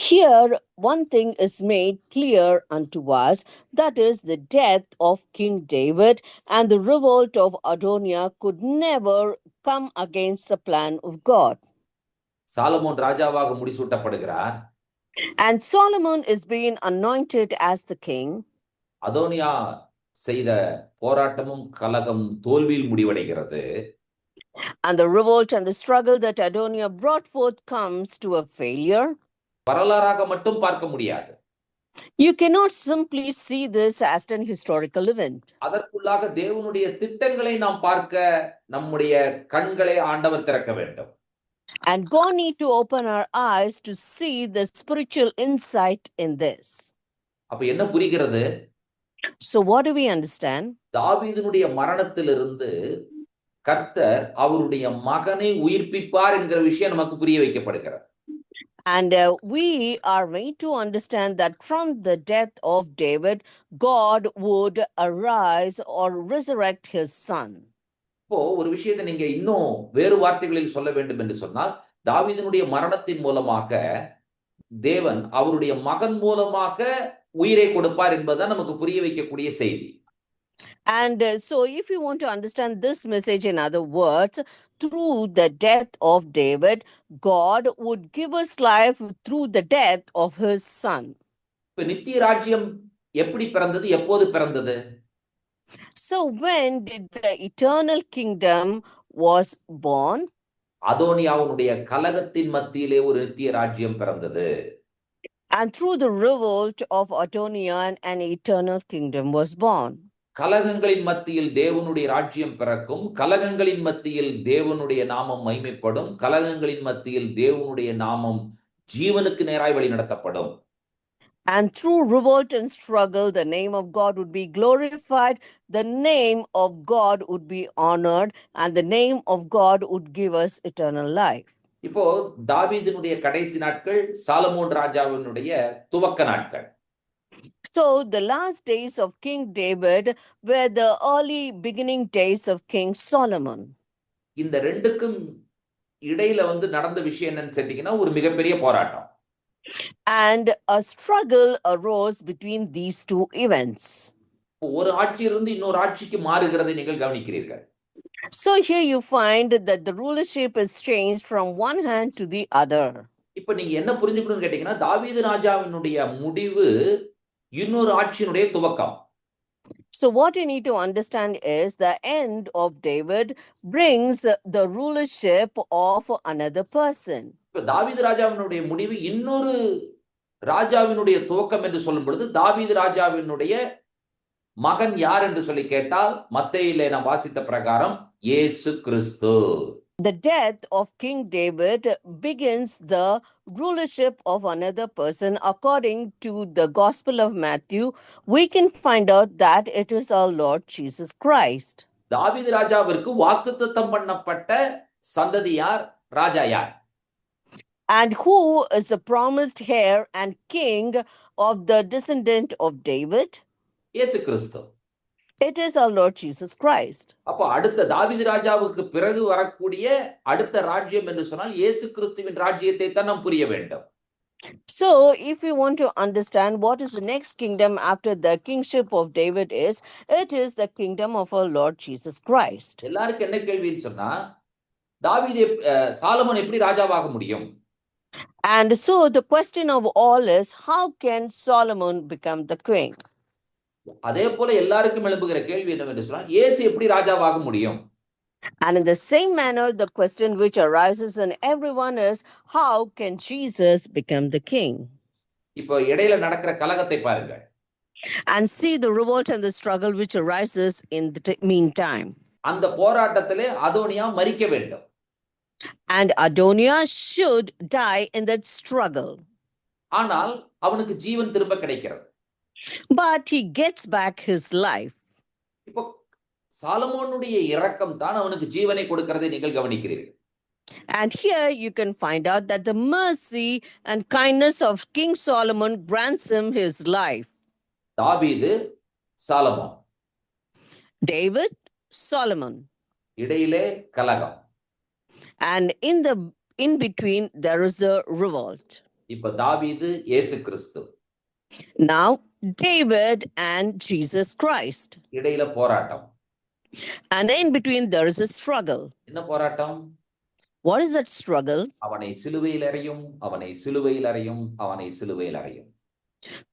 Here, one thing is made clear unto us, that is, the death of King David and the revolt of Adoniah could never come against the plan of God. Solomon ராஜாவாக முடிசூட்டப்படுகிறார். And Solomon is being anointed as the king. அதோனியா செய்த போராட்டமும் கலகம் தோல்வியில் முடிவடைகிறது. And the revolt and the struggle that Adoniah brought forth comes to a failure. வரலாறாக மட்டும் பார்க்க முடியாது. You cannot simply see this as an historical event. அதற்குள்ளாக தேவனுடைய திட்டங்களை நாம் பார்க்க நம்முடைய கண்களை ஆண்டவர் திறக்க வேண்டும். And God need to open our eyes to see the spiritual insight in this. அப்ப என்ன புரிகிறது? So what do we understand? தாவீதினுடைய மரணத்திலிருந்து கர்த்தர் அவருடைய மகனை உயிர்ப்பிப்பார் என்கிற விஷயம் நமக்கு புரிய வைக்கப்படுகிறது. And we are made to understand that from the death of David, God would arise or resurrect his son. இப்போ ஒரு விஷயத்தை நீங்க இன்னும் வேறு வார்த்தைகளில் சொல்ல வேண்டும் என்று சொன்னால், தாவீதினுடைய மரணத்தின் மூலமாக தேவன் அவருடைய மகன் மூலமாக உயிரை கொடுப்பார் என்பதுதான் நமக்கு புரிய வைக்கக்கூடிய செய்தி. And so if you want to understand this message, in other words, through the death of David, God would give us life through the death of his son. இப்ப நித்திய ராஜ்யம் எப்படி பிறந்தது? எப்போது பிறந்தது? So when did the eternal kingdom was born? அதோனியாவுடைய கலகத்தின் மத்தியிலே ஒரு நித்திய ராஜ்யம் பிறந்தது. And through the revolt of Adoniah, an eternal kingdom was born. கலகங்களின் மத்தியில் தேவனுடைய ராஜ்யம் பிறக்கும். கலகங்களின் மத்தியில் தேவனுடைய நாமம் மகிமைப்படும். கலகங்களின் மத்தியில் தேவனுடைய நாமம் ஜீவனுக்கு நேராய் வழி நடத்தப்படும். And through revolt and struggle, the name of God would be glorified, the name of God would be honored, and the name of God would give us eternal life. இப்போ தாவீதினுடைய கடைசி நாட்கள் சாலமோன் ராஜாவினுடைய துவக்க நாட்கள். So the last days of King David were the early beginning days of King Solomon. இந்த ரெண்டுக்கும் இடையில நடந்த விஷயம் என்னன்னு கேட்டீங்கன்னா, ஒரு மிகப்பெரிய போராட்டம். And a struggle arose between these two events. ஒரு ஆட்சியிலிருந்து இன்னொரு ஆட்சிக்கு மாறுகிறதை நீங்கள் கவனிக்கிறீர்கள். So here you find that the rulership is changed from one hand to the other. இப்ப நீங்க என்ன புரிஞ்சுக்கணும்னு கேட்டீங்கன்னா, தாவீது ராஜாவினுடைய முடிவு இன்னொரு ஆட்சியினுடைய துவக்கம். So what you need to understand is the end of David brings the rulership of another person. இப்ப தாவீது ராஜாவினுடைய முடிவு இன்னொரு ராஜாவினுடைய துவக்கம் என்று சொல்லும் பொழுது, தாவீது ராஜாவினுடைய மகன் யார் என்று சொல்லி கேட்டால், மத்தேயுவிலே நாம் வாசித்த பிரகாரம் இயேசு கிறிஸ்து. The death of King David begins the rulership of another person. According to the Gospel of Matthew, we can find out that it is our Lord Jesus Christ. தாவீது ராஜாவிற்கு வாக்குத்தத்தம் பண்ணப்பட்ட சந்ததி யார்? ராஜா யார்? And who is the promised heir and king of the descendant of David? இயேசு கிறிஸ்து. It is our Lord Jesus Christ. அப்போ அடுத்த தாவீது ராஜாவுக்கு பிறகு வரக்கூடிய அடுத்த ராஜ்யம் என்று சொன்னால் இயேசு கிறிஸ்துவின் ராஜ்யத்தை தான் நாம் புரிய வேண்டும். So if we want to understand what is the next kingdom after the kingship of David is, it is the kingdom of our Lord Jesus Christ. எல்லாருக்கும் என்ன கேள்வின்னு சொன்னா, தாவீது சாலமோன் எப்படி ராஜாவாக முடியும்? And so the question of all is, how can Solomon become the king? அதே போல எல்லாருக்கும் எழும்புகிற கேள்வி என்னவென்று சொன்னால், இயேசு எப்படி ராஜாவாக முடியும்? And in the same manner, the question which arises in everyone is, how can Jesus become the king? இப்போ இடையில நடக்கிற கலகத்தை பாருங்கள். And see the revolt and the struggle which arises in the meantime. அந்த போராட்டத்திலே அதோனியா மரிக்க வேண்டும். And Adoniah should die in that struggle. ஆனால் அவனுக்கு ஜீவன் திரும்ப கிடைக்கிறது. But he gets back his life. இப்போ சாலமோனுடைய இரக்கம் தான் அவனுக்கு ஜீவனை கொடுக்கிறதை நீங்கள் கவனிக்கிறீர்கள். And here you can find out that the mercy and kindness of King Solomon grants him his life. தாவீது, சாலமோன். David, Solomon. இடையிலே கலகம். And in between there is a revolt. இப்ப தாவீது இயேசு கிறிஸ்து. Now David and Jesus Christ. இடையில போராட்டம். And in between there is a struggle. என்ன போராட்டம்? What is that struggle? அவனை சிலுவையில் அறையும், அவனை சிலுவையில் அறையும், அவனை சிலுவையில் அறையும்.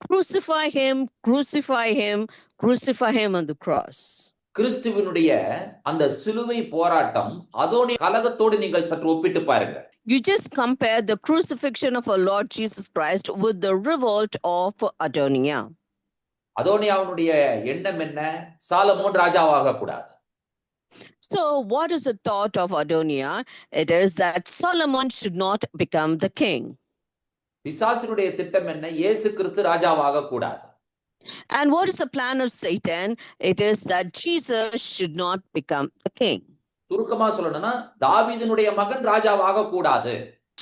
Crucify him, crucify him, crucify him on the cross. கிறிஸ்துவினுடைய அந்த சிலுவை போராட்டம் அதோனி கலகத்தோடு நீங்கள் சற்று ஒப்பிட்டு பாருங்க. You just compare the crucifixion of our Lord Jesus Christ with the revolt of Adoniah. அதோனியாவுடைய எண்ணம் என்ன? சாலமோன் ராஜாவாக கூடாது. So what is the thought of Adoniah? It is that Solomon should not become the king. பிசாசினுடைய திட்டம் என்ன? இயேசு கிறிஸ்து ராஜாவாக கூடாது. And what is the plan of Satan? It is that Jesus should not become the king. சுருக்கமா சொல்லணும்னா தாவீதினுடைய மகன் ராஜாவாக கூடாது.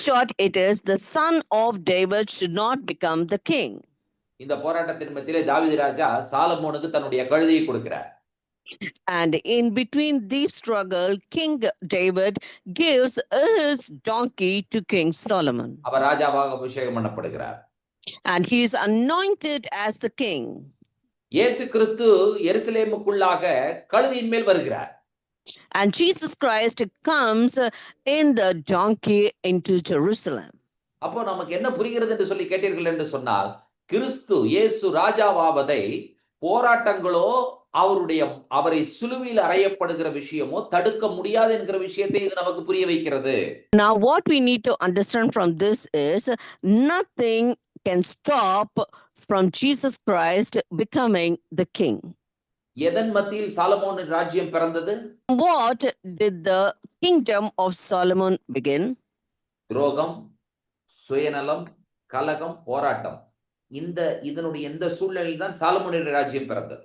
Short, it is the son of David should not become the king. இந்த போராட்டத்தின் மத்தியிலே தாவீது ராஜா சாலமோனுக்கு தன்னுடைய கழுதையை கொடுக்கிறார். And in between this struggle, King David gives his donkey to King Solomon. அவர் ராஜாவாக அபிஷேகம் பண்ணப்படுகிறார். And he is anointed as the king. இயேசு கிறிஸ்து எருசலேமுக்குள்ளாக கழுதையின் மேல் வருகிறார். And Jesus Christ comes in the donkey into Jerusalem. அப்போ நமக்கு என்ன புரிகிறது என்று சொல்லி கேட்டீர்கள் என்று சொன்னால், கிறிஸ்து இயேசு ராஜாவாவதை போராட்டங்களோ அவரை சிலுவையில் அறையப்படுகிற விஷயமோ தடுக்க முடியாது என்கிற விஷயத்தை இது நமக்கு புரிய வைக்கிறது. Now what we need to understand from this is nothing can stop from Jesus Christ becoming the king. எதன் மத்தியில் சாலமோனின் ராஜ்யம் பிறந்தது? What did the kingdom of Solomon begin? துரோகம், சுயநலம், கலகம், போராட்டம். இந்த சூழ்நிலையில் தான் சாலமோனின் ராஜ்யம் பிறந்தது.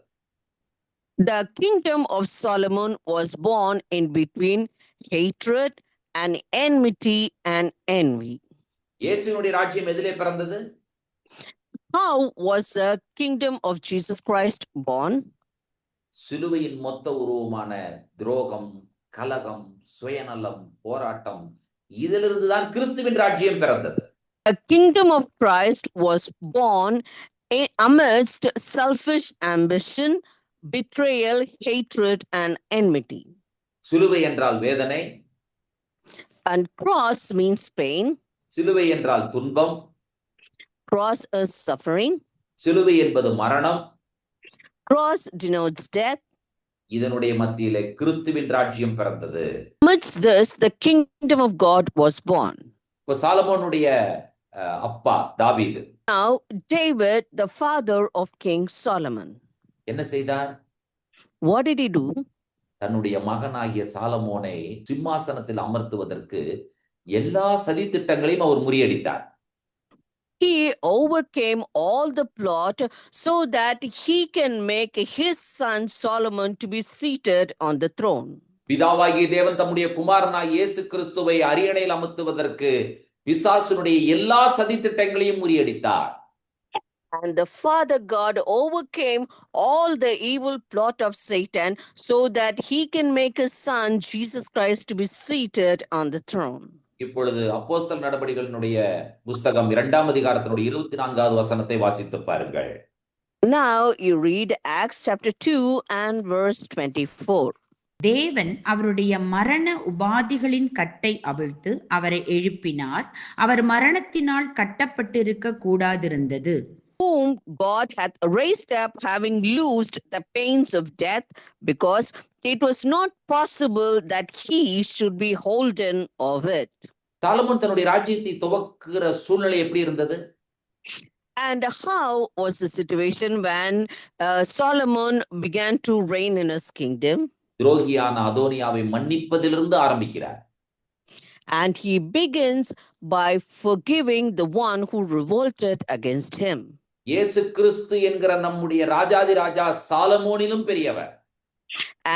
The kingdom of Solomon was born in between hatred and enmity and envy. இயேசுவினுடைய ராஜ்யம் எதிலே பிறந்தது? How was the kingdom of Jesus Christ born? சிலுவையின் மொத்த உருவமான துரோகம், கலகம், சுயநலம், போராட்டம், இதிலிருந்து தான் கிறிஸ்துவின் ராஜ்யம் பிறந்தது. The kingdom of Christ was born amidst selfish ambition, betrayal, hatred, and enmity. சிலுவை என்றால் வேதனை. And cross means pain. சிலுவை என்றால் துன்பம். Cross is suffering. சிலுவை என்பது மரணம். Cross denotes death. இதனுடைய மத்தியிலே கிறிஸ்துவின் ராஜ்யம் பிறந்தது. Amidst this, the kingdom of God was born. இப்போ சாலமோனுடைய அப்பா தாவீது. Now, David, the father of King Solomon. என்ன செய்தார்? What did he do? தன்னுடைய மகனாகிய சாலமோனை சிம்மாசனத்தில் அமர்த்துவதற்கு எல்லா சதித்திட்டங்களையும் அவர் முறியடித்தார். He overcame all the plot so that he can make his son Solomon to be seated on the throne. பிதாவாகிய தேவன் தம்முடைய குமாரனாகிய இயேசு கிறிஸ்துவை அரியணையில் அமர்த்துவதற்கு பிசாசுனுடைய எல்லா சதித்திட்டங்களையும் முறியடித்தார். And the Father God overcame all the evil plot of Satan so that he can make his son Jesus Christ to be seated on the throne. இப்பொழுது அப்போஸ்தலர் நடபடிகளினுடைய புஸ்தகம் 2ஆம் அதிகாரத்தினுடைய 24வது வசனத்தை வாசித்து பாருங்கள். Now you read Acts chapter 2 and verse 24. தேவன் அவருடைய மரண உபாதிகளின் கட்டை அவிழ்த்து அவரை எழுப்பினார். அவர் மரணத்தினால் கட்டப்பட்டிருக்க கூடாதிருந்தது. Whom God hath raised up, having loosed the pains of death, because it was not possible that he should be holden of it. Solomon தன்னுடைய ராஜ்யத்தை துவக்குகிற சூழ்நிலை எப்படி இருந்தது? And how was the situation when Solomon began to reign in his kingdom? துரோகியான அதோனியாவை மன்னிப்பதிலிருந்து ஆரம்பிக்கிறார். And he begins by forgiving the one who revolted against him. இயேசு கிறிஸ்து என்கிற நம்முடைய ராஜாதி ராஜா சாலமோனிலும் பெரியவர்.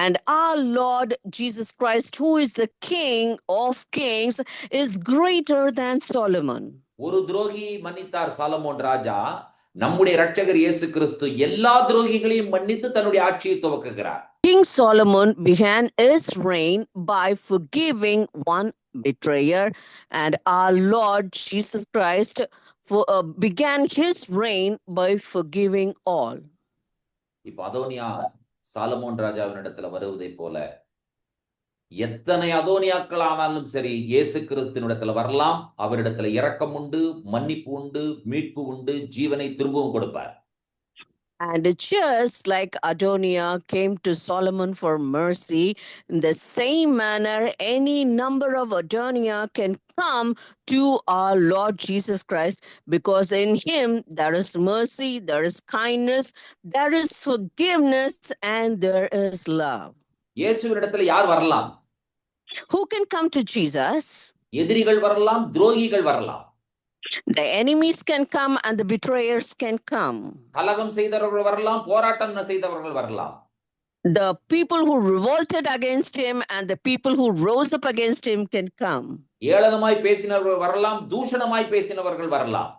And our Lord Jesus Christ, who is the King of Kings, is greater than Solomon. ஒரு துரோகி மன்னித்தார் Solomon ராஜா. நம்முடைய இரட்சகர் இயேசு கிறிஸ்து எல்லா துரோகிகளையும் மன்னித்து தன்னுடைய ஆட்சியை துவக்குகிறார். King Solomon began his reign by forgiving one betrayer, and our Lord Jesus Christ began his reign by forgiving all. இப்ப அதோனியா சாலமோன் ராஜாவினிடத்துல வருவதை போல எத்தனை அதோனியாக்கள் ஆனாலும் சரி இயேசு கிறிஸ்துவினிடத்துல வரலாம். அவரிடத்துல இரக்கம் உண்டு, மன்னிப்பு உண்டு, மீட்பு உண்டு, ஜீவனை திரும்பவும் கொடுப்பார். And just like Adoniah came to Solomon for mercy, in the same manner, any number of Adoniah can come to our Lord Jesus Christ, because in him there is mercy, there is kindness, there is forgiveness, and there is love. இயேசுவினிடத்துல யார் வரலாம்? Who can come to Jesus? எதிரிகள் வரலாம், துரோகிகள் வரலாம். The enemies can come and the betrayers can come. கலகம் செய்தவர்கள் வரலாம், போராட்டம் செய்தவர்கள் வரலாம். The people who revolted against him and the people who rose up against him can come. ஏளனமாய் பேசினவர்கள் வரலாம், தூஷணமாய் பேசினவர்கள் வரலாம்.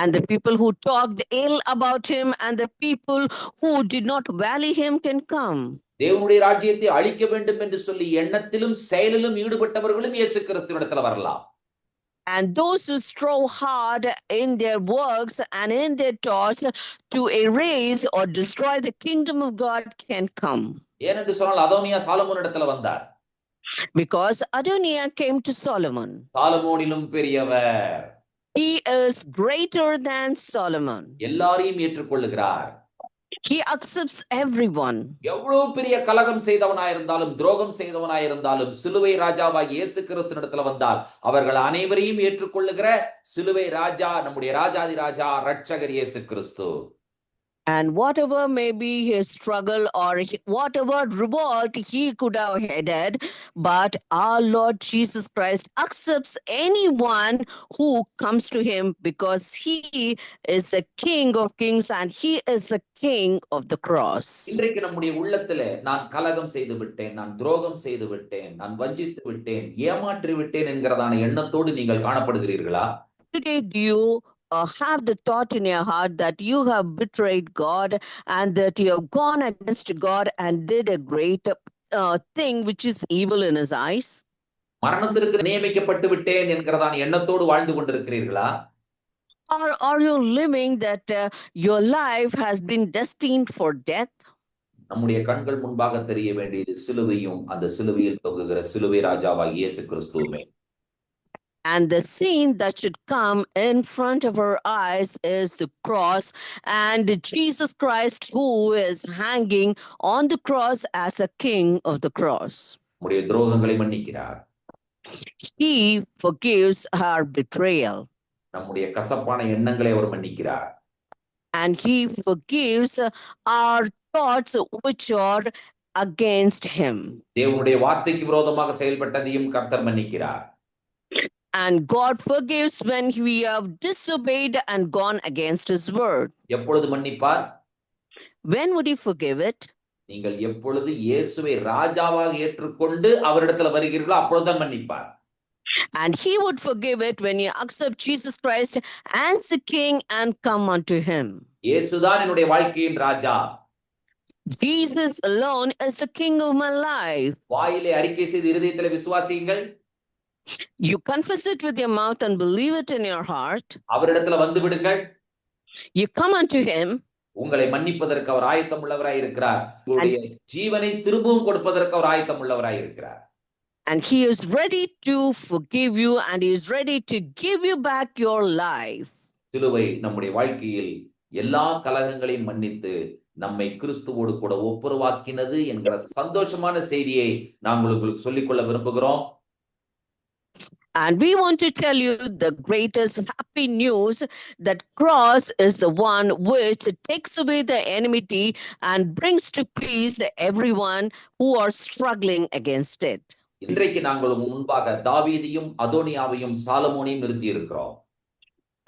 And the people who talked ill about him and the people who did not value him can come. தேவனுடைய ராஜ்யத்தை அழிக்க வேண்டும் என்று சொல்லி எண்ணத்திலும் செயலிலும் ஈடுபட்டவர்களும் இயேசு கிறிஸ்துவினிடத்துல வரலாம். And those who strove hard in their works and in their thoughts to erase or destroy the kingdom of God can come. ஏனென்று சொன்னால் அதோனியா சாலமோனிடத்துல வந்தார். Because Adoniah came to Solomon. சாலமோனிலும் பெரியவர். He is greater than Solomon. எல்லாரையும் ஏற்றுக்கொள்ளுகிறார். He accepts everyone. எவ்வளவு பெரிய கலகம் செய்தவனாயிருந்தாலும், துரோகம் செய்தவனாயிருந்தாலும், சிலுவை ராஜாவாய் இயேசு கிறிஸ்துவினிடத்துல வந்தால் அவர்கள் அனைவரையும் ஏற்றுக்கொள்ளுகிற சிலுவை ராஜா, நம்முடைய ராஜாதி ராஜா, ரட்சகர் இயேசு கிறிஸ்து. And whatever may be his struggle or whatever revolt he could have headed, but our Lord Jesus Christ accepts anyone who comes to him, because he is a King of kings and he is the King of the cross. இன்றைக்கு நம்முடைய உள்ளத்திலே நான் கலகம் செய்து விட்டேன், நான் துரோகம் செய்து விட்டேன், நான் வஞ்சித்து விட்டேன், ஏமாற்றி விட்டேன் என்கிறதான எண்ணத்தோடு நீங்கள் காணப்படுகிறீர்களா? Today, do you have the thought in your heart that you have betrayed God and that you have gone against God and did a great thing which is evil in his eyes? மரணத்திற்கு நியமிக்கப்பட்டு விட்டேன் என்கிறதான எண்ணத்தோடு வாழ்ந்து கொண்டிருக்கிறீர்களா? Or are you living that your life has been destined for death? நம்முடைய கண்கள் முன்பாக தெரிய வேண்டியது சிலுவையும் அந்த சிலுவையில் தொங்குகிற சிலுவை ராஜாவாகிய இயேசு கிறிஸ்துவுமே. And the scene that should come in front of our eyes is the cross and Jesus Christ, who is hanging on the cross as a king of the cross. நம்முடைய துரோகங்களை மன்னிக்கிறார். He forgives our betrayal. நம்முடைய கசப்பான எண்ணங்களை அவர் மன்னிக்கிறார். And he forgives our thoughts which are against him. தேவனுடைய வார்த்தைக்கு விரோதமாக செயல்பட்டதையும் கர்த்தர் மன்னிக்கிறார். And God forgives when we have disobeyed and gone against his word. எப்பொழுது மன்னிப்பார்? When would he forgive it? நீங்கள் எப்பொழுது இயேசுவை ராஜாவாக ஏற்றுக்கொண்டு அவரிடத்துல வருகிறீர்களோ அப்பொழுதுதான் மன்னிப்பார். And he would forgive it when you accept Jesus Christ as the king and come unto him. இயேசுதான் என்னுடைய வாழ்க்கையின் ராஜா. Jesus alone is the king of my life. வாயிலே அறிக்கை செய்து இருதயத்திலே விசுவாசியுங்கள். You confess it with your mouth and believe it in your heart. அவரிடத்துல வந்து விடுங்கள். You come unto him. உங்களை மன்னிப்பதற்கு அவர் ஆயத்தம் உள்ளவராய் இருக்கிறார். உங்களுடைய ஜீவனை திரும்பவும் கொடுப்பதற்கு அவர் ஆயத்தம் உள்ளவராய் இருக்கிறார். And he is ready to forgive you and he is ready to give you back your life. சிலுவை நம்முடைய வாழ்க்கையில் எல்லா கலகங்களையும் மன்னித்து நம்மை கிறிஸ்துவோடு கூட ஒப்புரவாக்கினது என்கிற சந்தோஷமான செய்தியை நாங்கள் உங்களுக்கு சொல்லிக்கொள்ள விரும்புகிறோம். And we want to tell you the greatest happy news that cross is the one which takes away the enmity and brings to peace everyone who are struggling against it. இன்றைக்கு நாங்கள் முன்பாக தாவீதையும் அதோனியாவையும் சாலமோனையும் நிறுத்தி இருக்கிறோம்.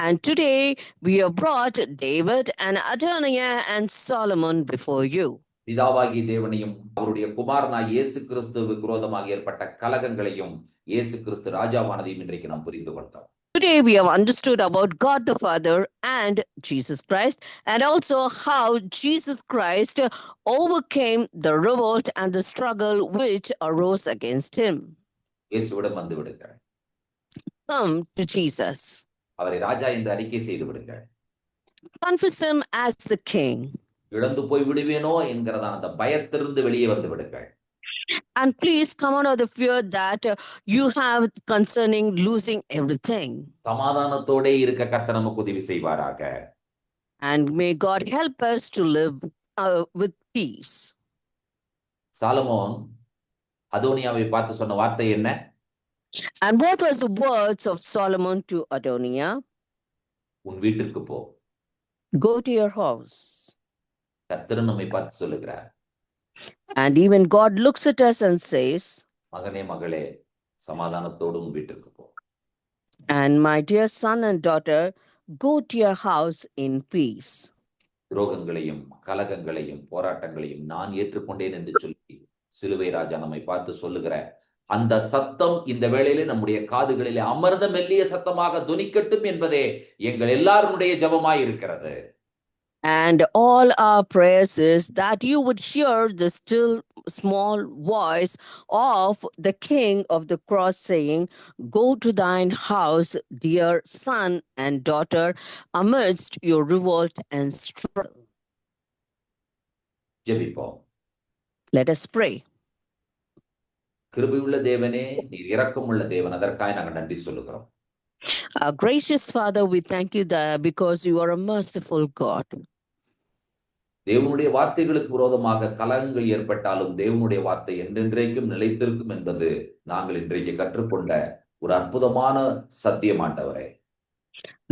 And today we have brought David and Adoniah and Solomon before you. பிதாவாகிய தேவனையும் அவருடைய குமாரனாய் இயேசு கிறிஸ்துவுக்கு விரோதமாக ஏற்பட்ட கலகங்களையும் இயேசு கிறிஸ்து ராஜாவானதையும் இன்றைக்கு நாம் புரிந்து கொண்டோம். Today we have understood about God the Father and Jesus Christ, and also how Jesus Christ overcame the revolt and the struggle which arose against him. இயேசுவிடம் வந்து விடுங்கள். Come to Jesus. அவரை ராஜா என்று அறிக்கை செய்து விடுங்கள். Confess him as the king. இழந்து போய் விடுவேனோ என்கிறதான அந்த பயத்திலிருந்து வெளியே வந்து விடுங்கள். And please come out of the fear that you have concerning losing everything. சமாதானத்தோடே இருக்க கர்த்தர் நமக்கு உதவி செய்வாராக. And may God help us to live with peace. சாலமோன் அதோனியாவை பார்த்து சொன்ன வார்த்தை என்ன? And what was the words of Solomon to Adoniah? உன் வீட்டிற்கு போ. Go to your house. கர்த்தர் நம்மை பார்த்து சொல்லுகிறார். And even God looks at us and says, மகனே மகளே சமாதானத்தோடு உன் வீட்டிற்கு போ. And my dear son and daughter, go to your house in peace. துரோகங்களையும் கலகங்களையும் போராட்டங்களையும் நான் ஏற்றுக்கொண்டேன் என்று சொல்லி சிலுவை ராஜா நம்மை பார்த்து சொல்லுகிற அந்த சத்தம் இந்த வேளையிலே நம்முடைய காதுகளிலே அமர்ந்த மெல்லிய சத்தமாக துணிக்கட்டும் என்பதே எங்கள் எல்லாருடைய ஜெபமாய் இருக்கிறது. And all our prayers is that you would hear the still small voice of the King of the cross saying, go to thine house, dear son and daughter, amidst your revolt and struggle. ஜெபிப்போம். Let us pray. கிருபையுள்ள தேவனே, நீர் இரக்கமுள்ள தேவன், அதற்காக நாங்கள் நன்றி சொல்லுகிறோம். Our gracious Father, we thank you because you are a merciful God. தேவனுடைய வார்த்தைகளுக்கு விரோதமாக கலகங்கள் ஏற்பட்டாலும் தேவனுடைய வார்த்தை என்றென்றைக்கும் நிலைத்திருக்கும் என்பது நாங்கள் இன்றைக்கு கற்றுக்கொண்ட ஒரு அற்புதமான சத்தியமாண்டவரே.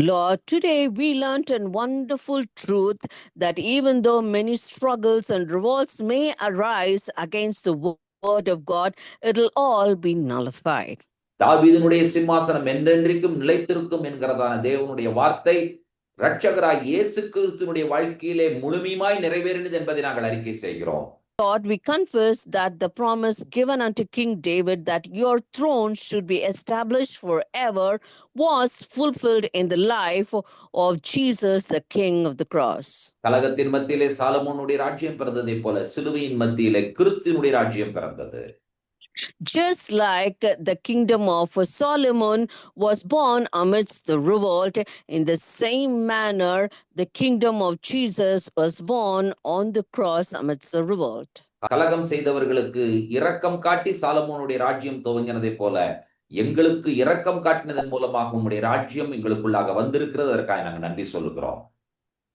Lord, today we learned a wonderful truth that even though many struggles and revolts may arise against the word of God, it will all be nullified. தாவீதினுடைய சிம்மாசனம் என்றென்றைக்கும் நிலைத்திருக்கும் என்கிறதான தேவனுடைய வார்த்தை இரட்சகராய் இயேசு கிறிஸ்துவினுடைய வாழ்க்கையிலே முழுமையாய் நிறைவேறினது என்பதை நாங்கள் அறிக்கை செய்கிறோம். Lord, we confess that the promise given unto King David that your throne should be established forever was fulfilled in the life of Jesus, the King of the cross. கலகத்தின் மத்தியிலே சாலமோனுடைய ராஜ்யம் பிறந்ததைப் போல சிலுவையின் மத்தியிலே கிறிஸ்துவினுடைய ராஜ்யம் பிறந்தது. Just like the kingdom of Solomon was born amidst the revolt, in the same manner, the kingdom of Jesus was born on the cross amidst the revolt. கலகம் செய்தவர்களுக்கு இரக்கம் காட்டி சாலமோனுடைய ராஜ்யம் துவங்கினதைப் போல எங்களுக்கு இரக்கம் காட்டினதன் மூலமாக உம்முடைய ராஜ்யம் எங்களுக்குள்ளாக வந்திருக்கிறது. அதற்காக நாங்கள் நன்றி சொல்லுகிறோம்.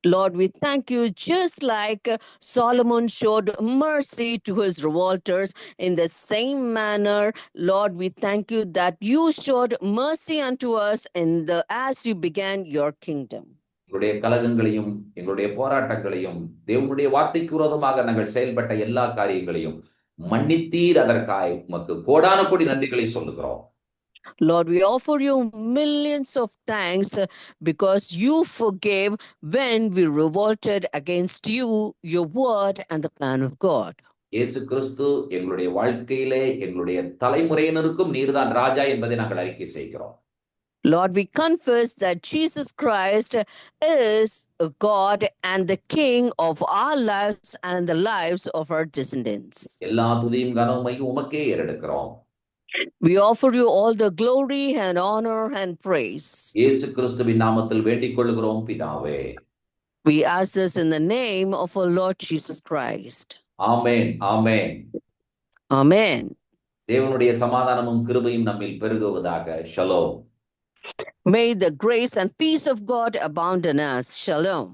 Lord, we thank you, just like Solomon showed mercy to his revolters, in the same manner, Lord, we thank you that you showed mercy unto us as you began your kingdom. எங்களுடைய கலகங்களையும் எங்களுடைய போராட்டங்களையும் தேவனுடைய வார்த்தைக்கு விரோதமாக நாங்கள் செயல்பட்ட எல்லா காரியங்களையும் மன்னித்தீர். அதற்காக உமக்கு கோடான கோடி நன்றிகளை சொல்லுகிறோம். Lord, we offer you millions of thanks because you forgave when we revolted against you, your word, and the plan of God. இயேசு கிறிஸ்து எங்களுடைய வாழ்க்கையிலே எங்களுடைய தலைமுறையினருக்கும் நீர்தான் ராஜா என்பதை நாங்கள் அறிக்கை செய்கிறோம். Lord, we confess that Jesus Christ is a God and the King of our lives and the lives of our descendants. எல்லா துதியும் கனமுமையும் உமக்கே ஏறெடுக்கிறோம். We offer you all the glory and honor and praise. இயேசு கிறிஸ்துவின் நாமத்தில் வேண்டிக் கொள்கிறோம் பிதாவே. We ask this in the name of our Lord Jesus Christ. Amen, amen. Amen. தேவனுடைய சமாதானமும் கிருபையும் நம்மில் பெருகுவதாக. Shalom. May the grace and peace of God abound in us. Shalom.